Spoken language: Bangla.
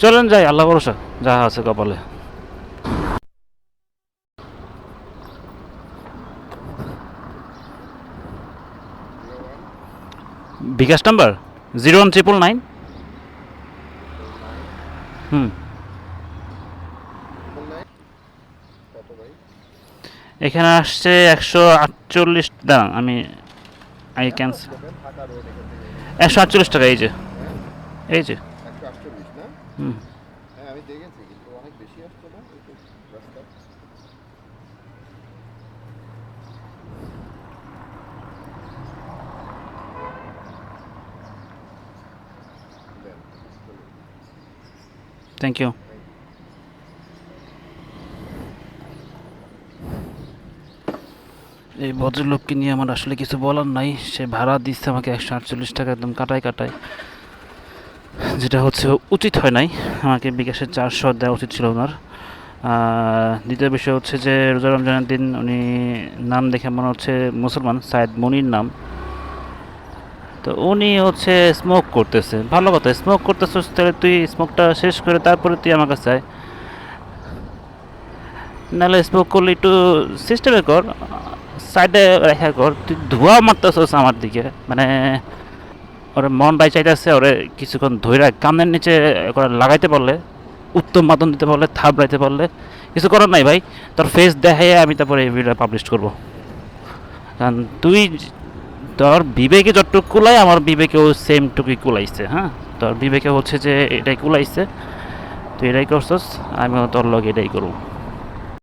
চলেন যাই, আল্লাহ ভরসা, যা আছে কপালে। বিকাশ নাম্বার 01999। হুম, কত ভাই? এখানে আসছে 148। দাঁড়ান আমি আই ম্যাপ ক্যান, আছে তো ভাই, ঢাকা রোড এখান থেকে। 148 টাকা, এই যে, হ্যাঁ, এই যে। 148 না? হুম, হ্যাঁ আমি দেখেছি, কিন্তু অনেক বেশি আসতো না একটু রাস্তা। দেন, চলুন। Thank you. Thank you. এই ভদ্রলোককে নিয়ে আমার আসলে কিছু বলার নাই। সে ভাড়া দিচ্ছে আমাকে 148 টাকা, একদম কাটায় কাটায়, যেটা হচ্ছে উচিত হয় নাই। আমাকে বিকাশের 400 দেওয়া উচিত ছিল ওনার। দ্বিতীয় বিষয় হচ্ছে যে রোজা রমজানের দিন উনি নাম দেখে মনে হচ্ছে মুসলমান, সায়েদ মনির নাম। তো উনি হচ্ছে স্মোক করতেছে, ভালো কথা, স্মোক করতেছিস তাহলে তুই স্মোকটা শেষ করে তারপরে তুই আমার কাছে আয়। নাহলে স্মোক করলে একটু সিস্টেমে কর, সাইডে রেখা কর, তুই ধোঁয়া মারতেছিস আমার দিকে। মানে ওর মনটাই চাইতেছে ওরে কিছুক্ষণ ধইরা কানের নিচে করে লাগাইতে পারলে, উত্তম মাদন দিতে পারলে, থাবড়াইতে পারলে। কিছু করার নাই ভাই, তোর ফেস দেখাই আমি তারপরে এই ভিডিও পাবলিশ করবো। কারণ তুই, তোর বিবেকে যতটুকু কুলাই আমার বিবেকেও সেম টুকুই কুলাইছে। হ্যাঁ, তোর বিবেকে হচ্ছে যে এটাই কুলাইছে, তুই এটাই করছস, আমিও তোর লগে এটাই করবো।